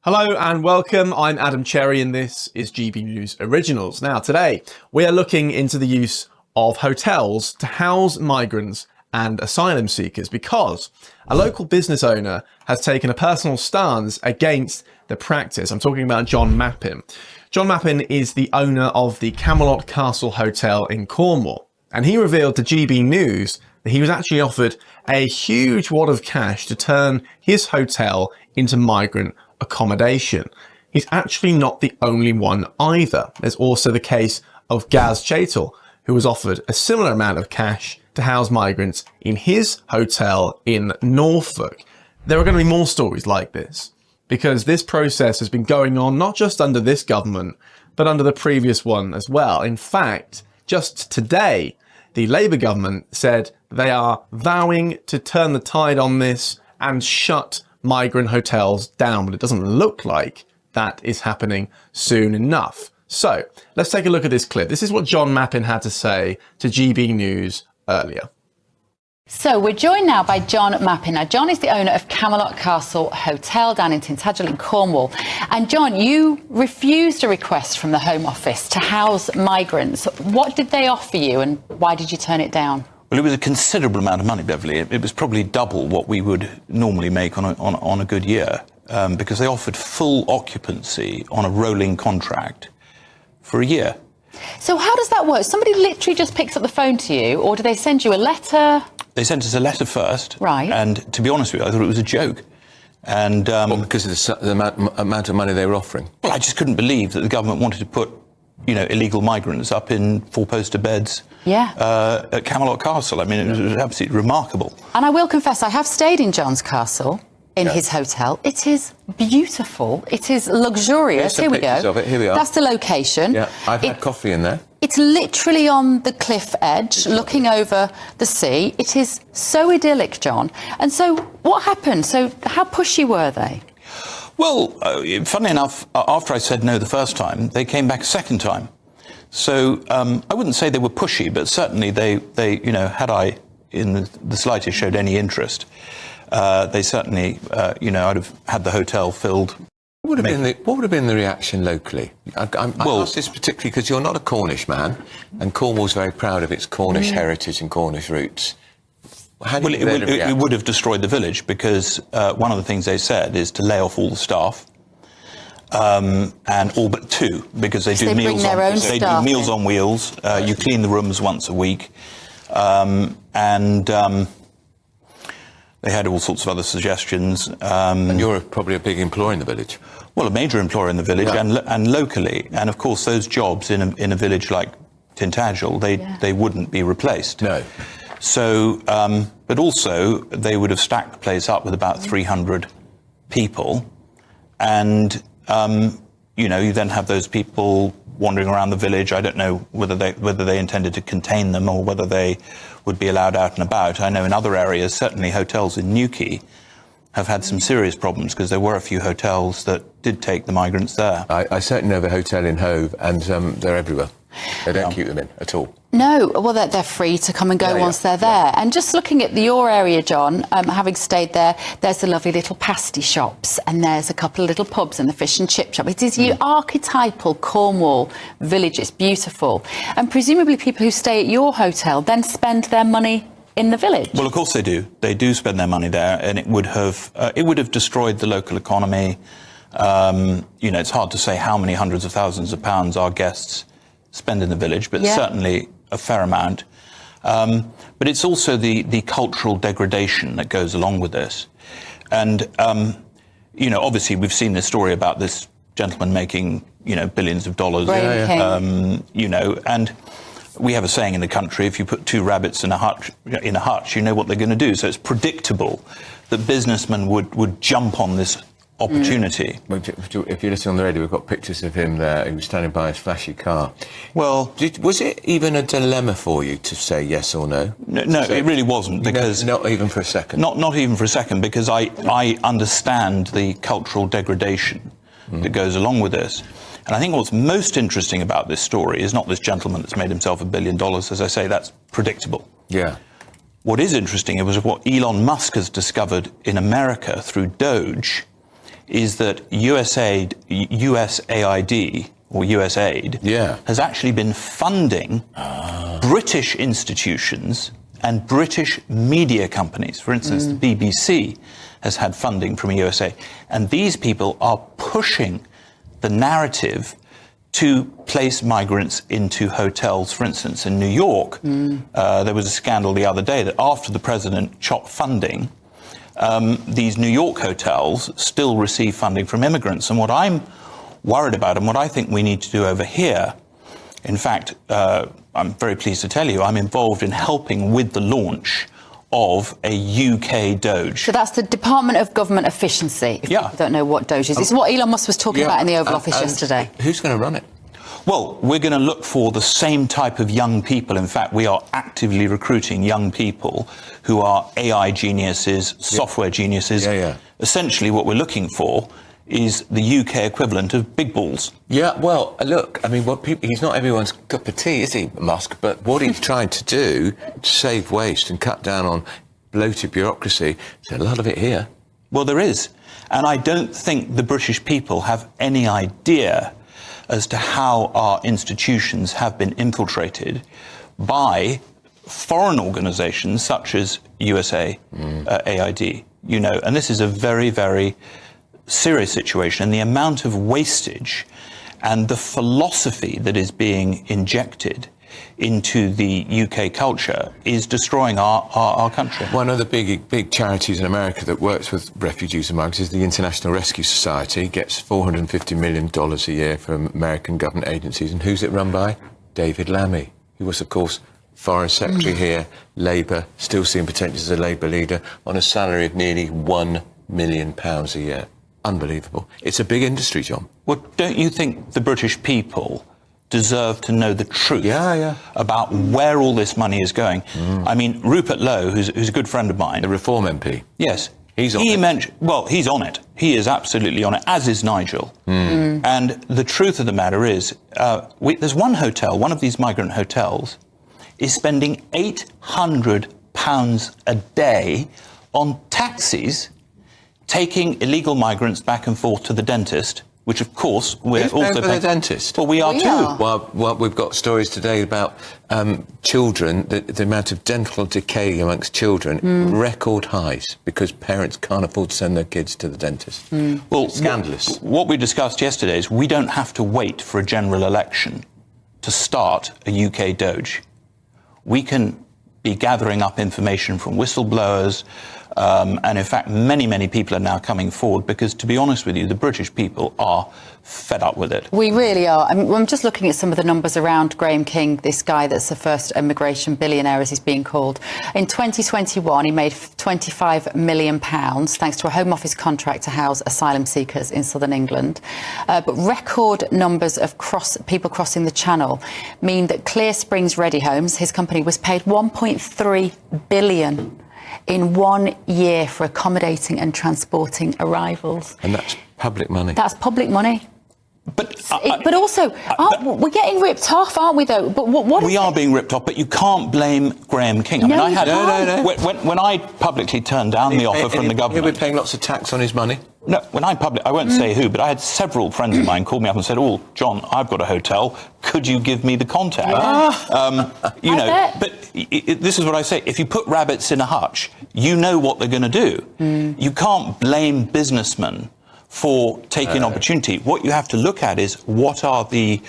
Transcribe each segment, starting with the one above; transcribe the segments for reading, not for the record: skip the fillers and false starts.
Hello and welcome, I'm Adam Cherry and this is GB News Originals. Now today we are looking into the use of hotels to house migrants and asylum seekers because a local business owner has taken a personal stance against the practice. I'm talking about John Mappin. John Mappin is the owner of the Camelot Castle Hotel in Cornwall, and he revealed to GB News that he was actually offered a huge wad of cash to turn his hotel into migrant accommodation. He's actually not the only one either. There's also the case of Jez Chettle, who was offered a similar amount of cash to house migrants in his hotel in Norfolk. There are going to be more stories like this because this process has been going on not just under this government, but under the previous one as well. In fact, just today, the Labour government said they are vowing to turn the tide on this and shut migrant hotels down, but it doesn't look like that is happening soon enough. So let's take a look at this clip. This is what John Mappin had to say to GB News earlier. So we're joined now by John Mappin. Now, John is the owner of Camelot Castle Hotel down in Tintagel in Cornwall. And John, you refused a request from the Home Office to house migrants. What did they offer you and why did you turn it down? Well, it was a considerable amount of money, Beverly. It was probably double what we would normally make on a good year, because they offered full occupancy on a rolling contract for a year. So how does that work? Somebody literally just picks up the phone to you, or do they send you a letter? They sent us a letter first. Right. And to be honest with you, I thought it was a joke. And because of the amount of money they were offering? Well, I just couldn't believe that the government wanted to put, illegal migrants up in four-poster beds at Camelot Castle. I mean, it was absolutely remarkable. And I will confess, I have stayed in John's castle, in his hotel. It is beautiful. It is luxurious. Here we go. Of it. Here we are. That's the location. Yeah, I've had coffee in there. It's literally on the cliff edge, looking over the sea. It is so idyllic, John. And so what happened? So how pushy were they? Well, funnily enough, after I said no the first time, they came back a second time. So I wouldn't say they were pushy, but certainly they had I in the slightest showed any interest, they certainly, I'd have had the hotel filled. What would have been the reaction locally? I ask this particularly because you're not a Cornish man, and Cornwall's very proud of its Cornish heritage and Cornish roots. Well, it would have destroyed the village because one of the things they said is to lay off all the staff, and all but two, because they do meals on wheels. You clean the rooms once a week, and they had all sorts of other suggestions. And you're probably a big employer in the village. Well, a major employer in the village, and locally, and of course those jobs in a village like Tintagel, they wouldn't be replaced. No. So, but also they would have stacked the place up with about 300 people, and you then have those people wandering around the village. I don't know whether they intended to contain them or whether they would be allowed out and about. I know in other areas, certainly hotels in Newquay have had some serious problems because there were a few hotels that did take the migrants there. I certainly know of a hotel in Hove, and they're everywhere. They don't keep them in at all. No, well, they're free to come and go once they're there. And just looking at your area, John, having stayed there, there's the lovely little pasty shops and there's a couple of little pubs and the fish and chip shop. It is your archetypal Cornwall village. It's beautiful. And presumably people who stay at your hotel then spend their money in the village. Well, of course they do. They do spend their money there, and it would have destroyed the local economy. It's hard to say how many hundreds of thousands of pounds our guests spend in the village, but certainly a fair amount. But it's also the cultural degradation that goes along with this. And, obviously we've seen this story about this gentleman making, billions of dollars. And we have a saying in the country, if you put two rabbits in a hutch, you know what they're going to do. So it's predictable that businessmen would jump on this opportunity. If you're listening on the radio, we've got pictures of him there. He was standing by his flashy car. Well, was it even a dilemma for you to say yes or no? No, it really wasn't, because not even for a second. Not even for a second, because I understand the cultural degradation that goes along with this. And I think what's most interesting about this story is not this gentleman that's made himself $1 billion. As I say, that's predictable. Yeah. What is interesting was what Elon Musk has discovered in America through Doge is that USAID or USAID has actually been funding British institutions and British media companies. For instance, the BBC has had funding from USA. And these people are pushing the narrative to place migrants into hotels. For instance, in New York, there was a scandal the other day that after the president chopped funding, these New York hotels still receive funding from immigrants. And what I'm worried about and what I think we need to do over here, in fact, I'm very pleased to tell you, I'm involved in helping with the launch of a UK Doge. So that's the Department of Government Efficiency, if people don't know what Doge is. It's what Elon Musk was talking about in the Oval Office yesterday. Who's going to run it? Well, we're going to look for the same type of young people. In fact, we are actively recruiting young people who are AI geniuses, software geniuses. Essentially, what we're looking for is the UK equivalent of big balls. Yeah, well, look, I mean, he's not everyone's cup of tea, is he, Musk? But what he's trying to do to save waste and cut down on bloated bureaucracy, there's a lot of it here. Well, there is. And I don't think the British people have any idea as to how our institutions have been infiltrated by foreign organizations such as USAID, you know, and this is a very, very serious situation. And the amount of wastage and the philosophy that is being injected into the UK culture is destroying our country. One of the big charities in America that works with refugees and migrants is the International Rescue Society. Gets $450 million a year from American government agencies. And who's it run by? David Lammy, who was, of course, Foreign Secretary here, Labour, still seeing potential as a Labour leader, on a salary of nearly £1 million a year. Unbelievable. It's a big industry, John. Well, don't you think the British people deserve to know the truth about where all this money is going? I mean, Rupert Lowe, who's a good friend of mine. The Reform MP. Yes. He's on it. Well, he's on it. He is absolutely on it, as is Nigel. And the truth of the matter is, there's one hotel, one of these migrant hotels, is spending £800 a day on taxis taking illegal migrants back and forth to the dentist, which of course we're also paying for the dentist. Well, we are too. Well, we've got stories today about children, the amount of dental decay amongst children, record highs, because parents can't afford to send their kids to the dentist. Well, scandalous. What we discussed yesterday is we don't have to wait for a general election to start a UK Doge. We can be gathering up information from whistleblowers, and in fact, many people are now coming forward because, to be honest with you, the British people are fed up with it. We really are. I mean, I'm just looking at some of the numbers around Graham King, this guy that's the first immigration billionaire, as he's being called. In 2021, he made £25 million thanks to a Home Office contract to house asylum seekers in southern England. But record numbers of people crossing the Channel mean that Clear Springs Ready Homes, his company, was paid £1.3 billion in 1 year for accommodating and transporting arrivals. And that's public money. That's public money. But also, we're getting ripped off, aren't we, though? But what we are being ripped off, but you can't blame Graham King. I mean, when I publicly turned down the offer from the government... He'll be paying lots of tax on his money. No, I won't say who, but I had several friends of mine call me up and said, "Oh, John, I've got a hotel. Could you give me the contact?" You know, but this is what I say. If you put rabbits in a hutch, you know what they're going to do. You can't blame businessmen for taking opportunity. What you have to look at is what are the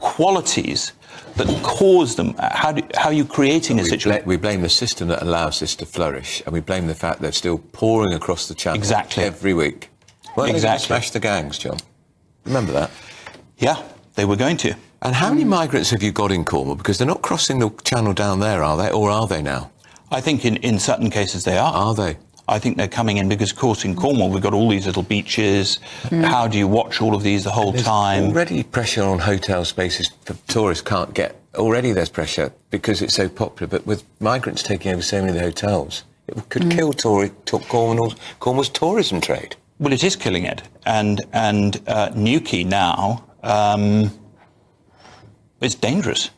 qualities that cause them. How are you creating a situation? We blame the system that allows this to flourish, and we blame the fact they're still pouring across the Channel every week. Well, exactly. Smash the gangs, John. Remember that? Yeah, they were going to. And how many migrants have you got in Cornwall? Because they're not crossing the Channel down there, are they? Or are they now? I think in certain cases they are. Are they? I think they're coming in because, of course, in Cornwall we've got all these little beaches. How do you watch all of these the whole time? Already pressure on hotel spaces for tourists can't get. Already there's pressure because it's so popular. But with migrants taking over so many of the hotels, it could kill Cornwall's tourism trade. Well, it is killing it. And Newquay now, it's dangerous.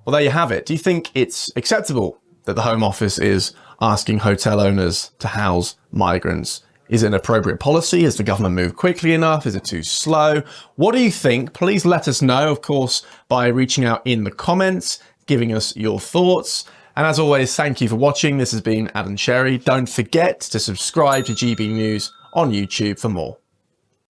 Well, there you have it. Do you think it's acceptable that the Home Office is asking hotel owners to house migrants Is it an appropriate policy? Has the government moved quickly enough? Is it too slow? What do you think? Please let us know, of course, by reaching out in the comments, giving us your thoughts. And as always, thank you for watching. This has been Adam Cherry. Don't forget to subscribe to GB News on YouTube for more.